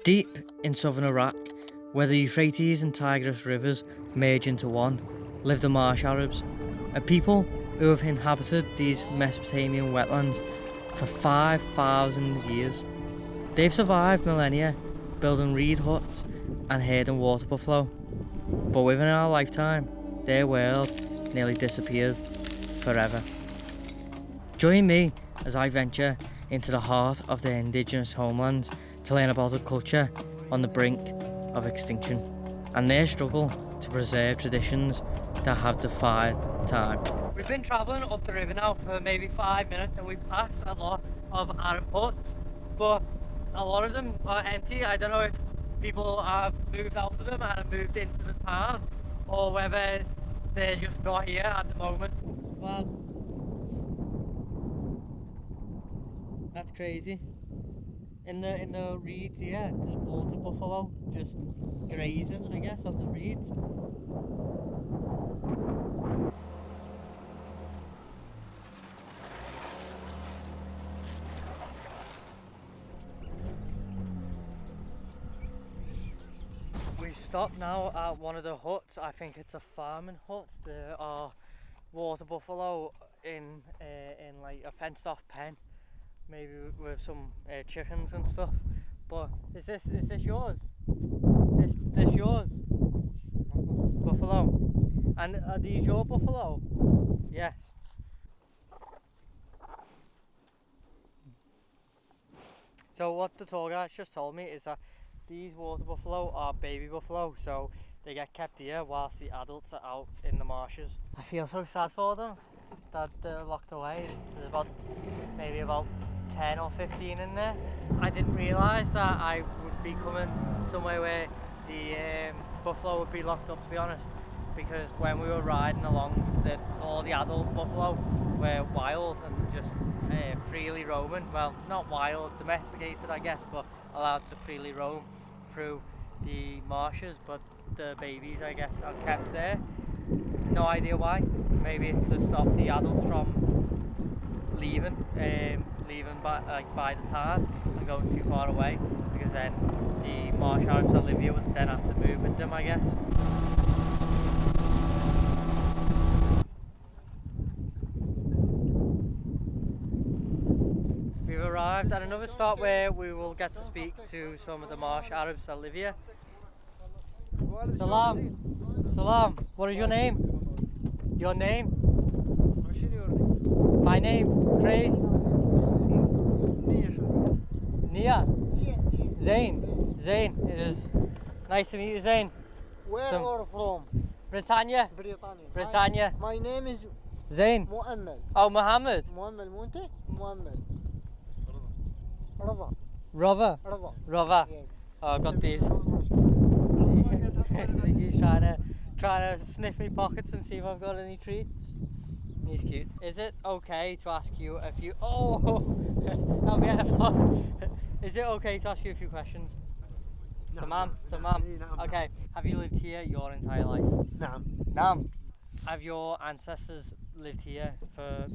Deep in southern Iraq, where the Euphrates and Tigris rivers merge into one, live the Marsh Arabs, a people who have inhabited these Mesopotamian wetlands for 5,000 years. They've survived millennia, building reed huts and herding water buffalo. But within our lifetime, their world nearly disappeared forever. Join me as I venture into the heart of their indigenous homelands to learn about a culture on the brink of extinction and their struggle to preserve traditions that have defied time. We've been travelling up the river now for maybe 5 minutes and we've passed a lot of Arab huts, but a lot of them are empty. I don't know if people have moved out of them and moved into the town, or whether they're just not here at the moment. Well, that's crazy. In the reeds here, there's water buffalo just grazing, I guess, on the reeds. We've stopped now at one of the huts. I think it's a farming hut. There are water buffalo in like a fenced off pen, maybe with some chickens and stuff. But is this yours? This yours? Buffalo? And are these your buffalo? Yes. So what the tour guide just told me is that these water buffalo are baby buffalo, so they get kept here whilst the adults are out in the marshes. I feel so sad for them that they're locked away. There's maybe about 10 or 15 in there. I didn't realise that I would be coming somewhere where the buffalo would be locked up, to be honest, because when we were riding along, all the adult buffalo were wild and just freely roaming. Well, not wild, domesticated I guess, but allowed to freely roam through the marshes, but the babies I guess are kept there. No idea why. Maybe it's to stop the adults from leaving by the time and going too far away, because then the Marsh Arabs that live here would then have to move with them, I guess. We've arrived at another stop where we will get to speak to some of the Marsh Arabs that live here. Salam. Salam. What is your name? Your name? My name? Craig? Nia? Zain. Zain. It is nice to meet you, Zain. Where are you from? Britannia. Britannia. My name is Zain. Mu'ammal. Oh, Mohammed. Mu'ammal Munte? Mu'ammal. Rava. Rava. Rava. Rava. Yes. Oh, I've got these. He's trying to sniff me pockets and see if I've got any treats. He's cute. Is it okay to ask you a few... Oh! I'll be careful. Is it okay to ask you a few questions? Tamam. Okay. Have you lived here your entire life? Naam. Have your ancestors lived here for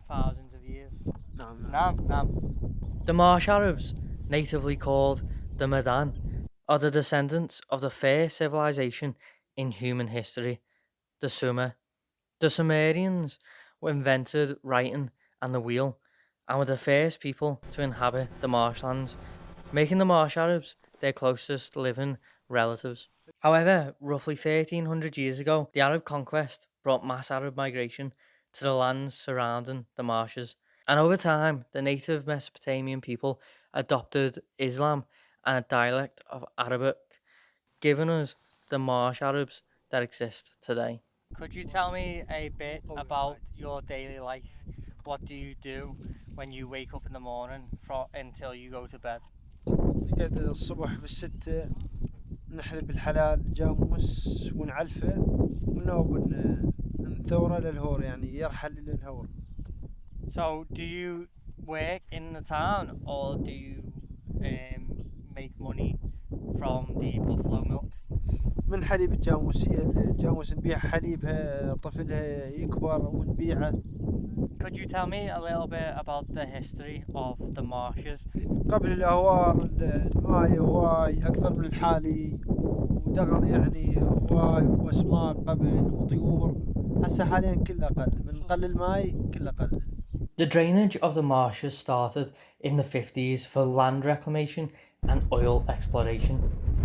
thousands of years? Naam. The Marsh Arabs, natively called the Madan, are the descendants of the first civilization in human history, the Sumer. The Sumerians invented writing and the wheel, and were the first people to inhabit the marshlands, making the Marsh Arabs their closest living relatives. However, roughly 1300 years ago, the Arab conquest brought mass Arab migration to the lands surrounding the marshes, and over time, the native Mesopotamian people adopted Islam and a dialect of Arabic, giving us the Marsh Arabs that exist today. Could you tell me a bit about your daily life? What do you do when you wake up in the morning until you go to bed? نقعد الصبح بالستة نحلب الحلال جاموس ونعلفه ونوب نثوره للهور يعني يرحل للهور. So do you work in the town or do you make money from the buffalo milk? من حليب الجاموسية، الجاموس نبيع حليبها طفلها يكبر ونبيعه Could you tell me a little bit about the history of the marshes? قبل الأهوار الماي هواي أكثر من الحالي، ودغر يعني هواي وأسماك قبل وطيور. هسه حاليا كله قل، من قل الماي كله قل. The drainage of the marshes started in the 50s for land reclamation and oil exploration.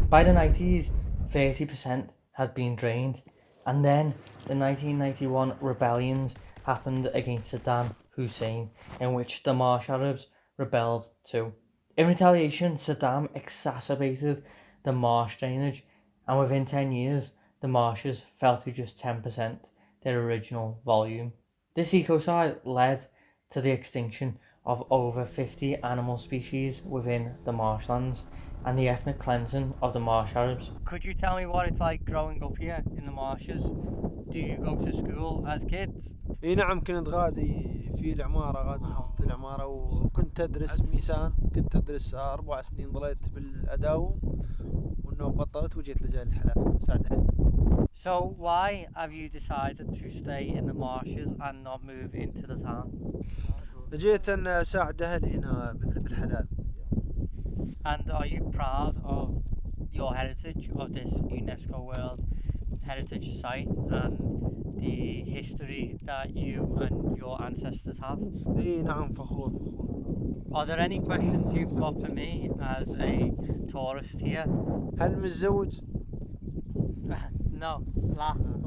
By the 90s, 30% had been drained, and then the 1991 rebellions happened against Saddam Hussein, in which the Marsh Arabs rebelled too. In retaliation, Saddam exacerbated the marsh drainage, and within 10 years, the marshes fell to just 10% their original volume. This ecocide led to the extinction of over 50 animal species within the marshlands and the ethnic cleansing of the Marsh Arabs. Could you tell me what it's like growing up here in the marshes? Do you go to school as kids? اي نعم، كنت غادي في العمارة، غادي محافظة العمارة، وكنت أدرس ميسان. كنت أدرس 4 سنين، ضليت بالأداوم، وإنه بطلت وجيت لجاي الحلال ساعد أهلي. So why have you decided to stay in the marshes and not move into the town? جيت أن أساعد أهلي هنا بالحلال. And are you proud of your heritage, of this UNESCO World Heritage Site and the history that you and your ancestors have? اي نعم، فخور فخور. Are there any questions you've got for me as a tourist here? هل متزوج؟ No,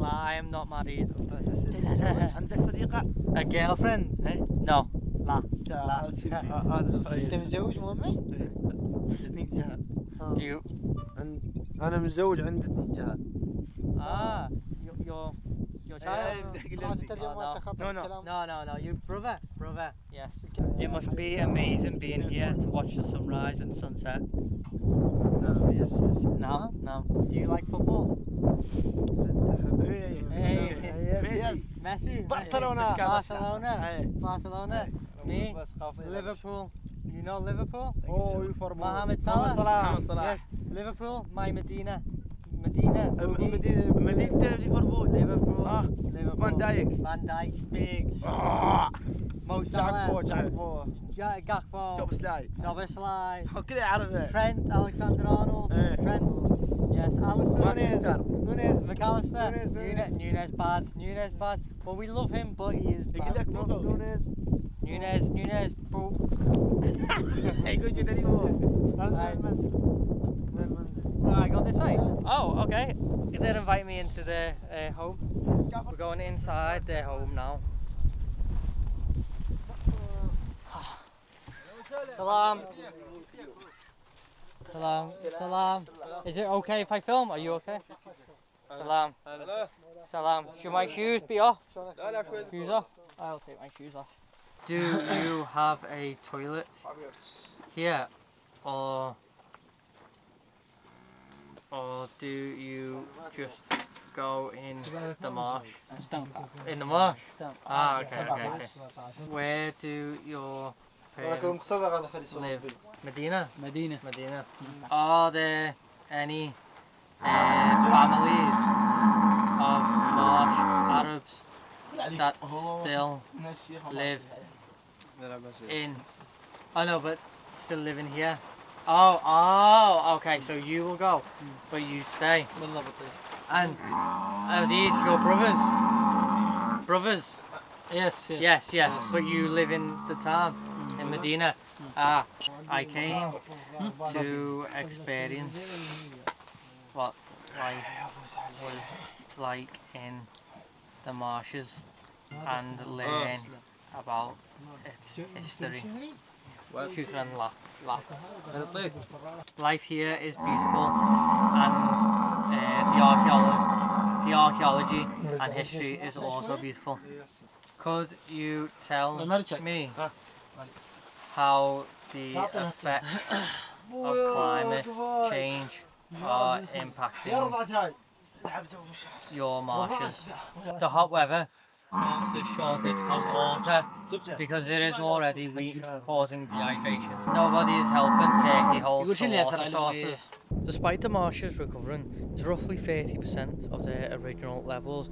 I am not married. عندك صديقة؟ A girlfriend? No, لا. أنت متزوج مؤمن؟ Do you? أنا متزوج، عندي 2 جهات. Your child? No, your brother, yes. It must be amazing being here to watch the sunrise and sunset. Yes. No. Do you like football? Yes. Messi. Barcelona. Me. Liverpool. You know Liverpool? Oh, you for Mohamed Salah. Yes. Liverpool. My Medina. مدينة ليفربول. Liverpool. Van Dijk. Van Dijk. Big. Mo Salah. Gakpo. Szoboszlai. كذا عربي. Trent Alexander-Arnold. Trent. Yes. Alisson. Nunes. McAllister. Nunes bad. But we love him, but he is bad. Nunes. Boo. يقول جدا I got this way. Oh, okay. They did invite me into their home. We're going inside their home now. Salam. Is it okay if I film? Are you okay? Salam. Should my shoes be off? Shoes off? I'll take my shoes off. Do you have a toilet here, or do you just go in the marsh? In the marsh? Okay. Where do your parents live? Medina. Are there any families of Marsh Arabs that still live in? Oh no, but still living here. Oh, okay. So you will go, but you stay. And are these your brothers? Yes. But you live in the town, in Medina. I came to experience what life was like in the marshes and learn about its history. Shukran la. Life here is beautiful, and the archaeology and history is also beautiful. Could you tell me how the effects of climate change are impacting your marshes? The hot weather causes the shortage of water because it is already weak, causing dehydration. Nobody is helping Turkey hold the water sources. Despite the marshes recovering to roughly 30% of their original levels,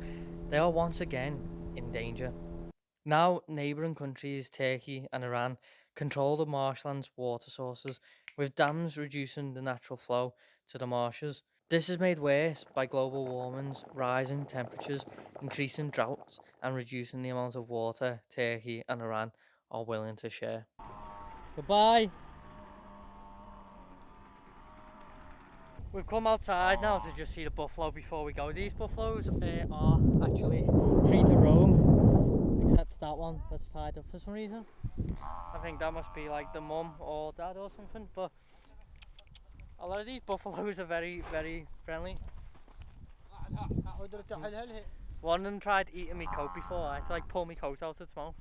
they are once again in danger. Now, neighbouring countries, Turkey and Iran, control the marshlands' water sources, with dams reducing the natural flow to the marshes. This is made worse by global warming's rising temperatures, increasing droughts, and reducing the amount of water Turkey and Iran are willing to share. Goodbye! We've come outside now to just see the buffalo before we go. These buffaloes are actually free to roam, except that one that's tied up for some reason. I think that must be like the mum or dad or something, but a lot of these buffaloes are very, very friendly. One of them tried eating my coat before. I had to like pull my coat out of its mouth.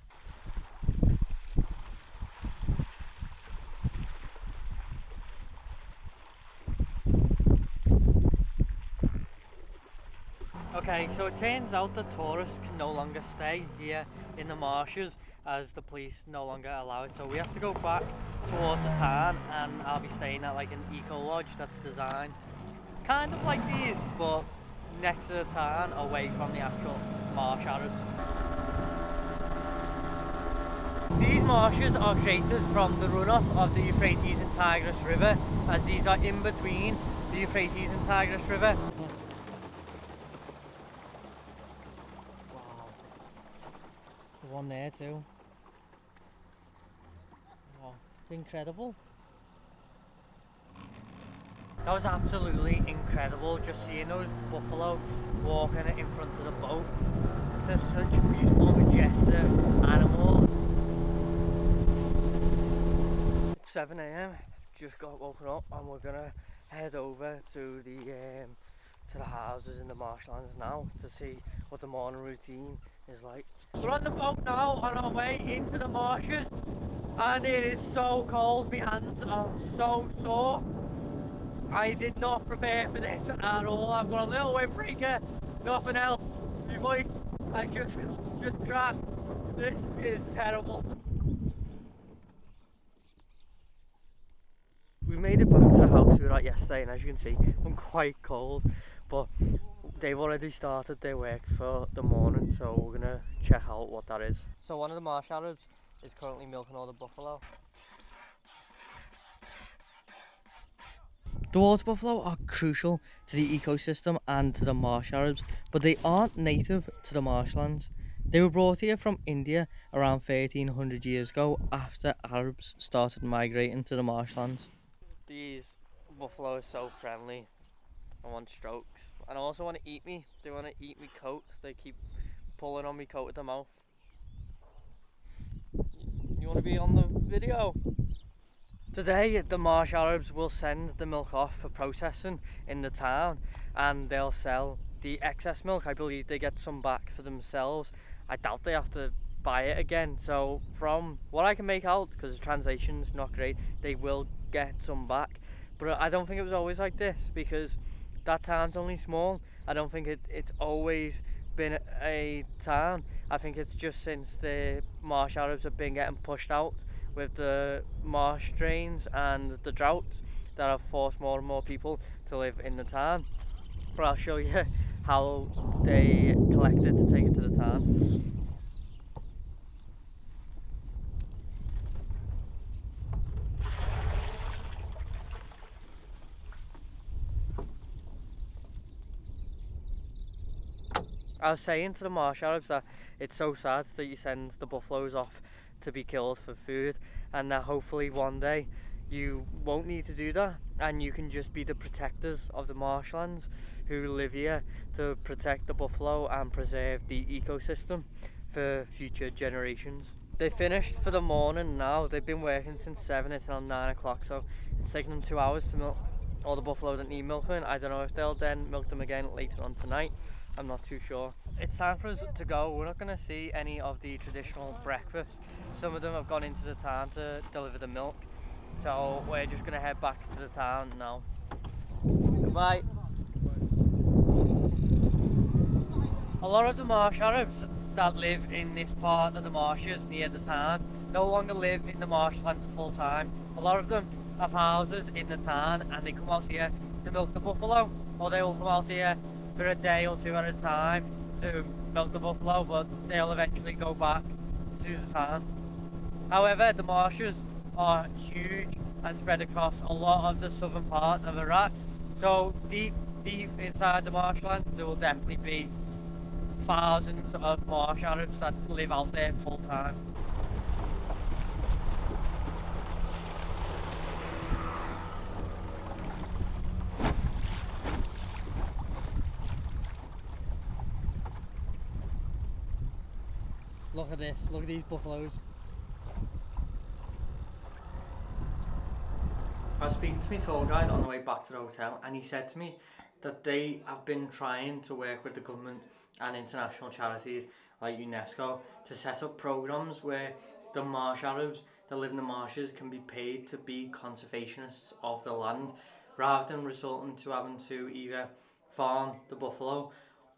Okay, so it turns out that tourists can no longer stay here in the marshes as the police no longer allow it. So we have to go back towards the town, and I'll be staying at like an eco lodge that's designed kind of like these, but next to the town, away from the actual Marsh Arabs. These marshes are created from the runoff of the Euphrates and Tigris River, as these are in between the Euphrates and Tigris River. Wow. The one there too. Wow, it's incredible. That was absolutely incredible, just seeing those buffalo walking in front of the boat. They're such beautiful, majestic animals. It's 7 AM, just got woken up, and we're gonna head over to the houses in the marshlands now to see what the morning routine is like. We're on the boat now on our way into the marshes, and it is so cold, my hands are so sore. I did not prepare for this at all. I've got a little windbreaker, nothing else. My voice, I just cracked. This is terrible. We made it back to the house we were at yesterday, and as you can see, I'm quite cold, but they've already started their work for the morning, so we're gonna check out what that is. So one of the Marsh Arabs is currently milking all the buffalo. The water buffalo are crucial to the ecosystem and to the Marsh Arabs, but they aren't native to the marshlands. They were brought here from India around 1300 years ago after Arabs started migrating to the marshlands. These buffalo are so friendly. I want strokes. And I also want to eat me. They want to eat me coat. They keep pulling on me coat with their mouth. You want to be on the video? Today, the Marsh Arabs will send the milk off for processing in the town, and they'll sell the excess milk. I believe they get some back for themselves. I doubt they have to buy it again. So from what I can make out, because the translation's not great, they will get some back. But I don't think it was always like this, because that town's only small. I don't think it's always been a town. I think it's just since the Marsh Arabs have been getting pushed out with the marsh drains and the droughts that have forced more and more people to live in the town. But I'll show you how they collect it to take it to the town. I was saying to the Marsh Arabs that it's so sad that you send the buffaloes off to be killed for food, and that hopefully one day you won't need to do that, and you can just be the protectors of the marshlands who live here to protect the buffalo and preserve the ecosystem for future generations. They finished for the morning now. They've been working since 7, it's now 9 o'clock, so it's taken them 2 hours to milk all the buffalo that need milking. I don't know if they'll then milk them again later on tonight. I'm not too sure. It's time for us to go. We're not going to see any of the traditional breakfast. Some of them have gone into the town to deliver the milk. So we're just going to head back to the town now. Goodbye. A lot of the Marsh Arabs that live in this part of the marshes near the town no longer live in the marshlands full time. A lot of them have houses in the town, and they come out here to milk the buffalo, or they will come out here for a day or two at a time to milk the buffalo, but they'll eventually go back to the town. However, the marshes are huge and spread across a lot of the southern part of Iraq. So deep inside the marshlands, there will definitely be thousands of Marsh Arabs that live out there full time. Look at this, look at these buffaloes. I was speaking to my tour guide on the way back to the hotel, and he said to me that they have been trying to work with the government and international charities like UNESCO to set up programs where the Marsh Arabs that live in the marshes can be paid to be conservationists of the land, rather than resulting to having to either farm the buffalo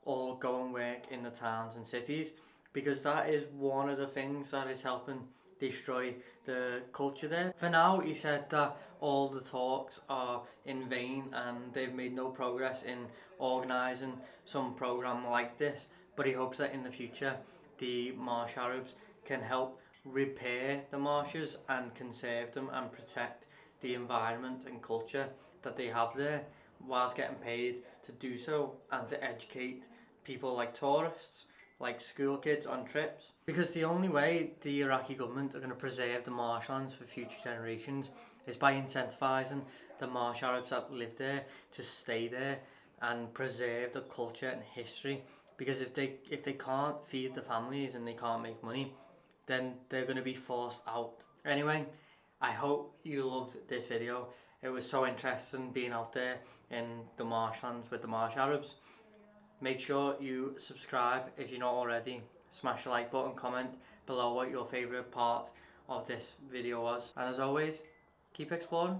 or go and work in the towns and cities, because that is one of the things that is helping destroy the culture there. For now, he said that all the talks are in vain and they've made no progress in organising some programme like this, but he hopes that in the future the Marsh Arabs can help repair the marshes and conserve them and protect the environment and culture that they have there, whilst getting paid to do so and to educate people like tourists, like school kids on trips. Because the only way the Iraqi government are going to preserve the marshlands for future generations is by incentivising the Marsh Arabs that live there to stay there and preserve the culture and history. Because if they can't feed the families and they can't make money, then they're going to be forced out. Anyway, I hope you loved this video. It was so interesting being out there in the marshlands with the Marsh Arabs. Make sure you subscribe if you're not already. Smash the like button, comment below what your favourite part of this video was. And as always, keep exploring.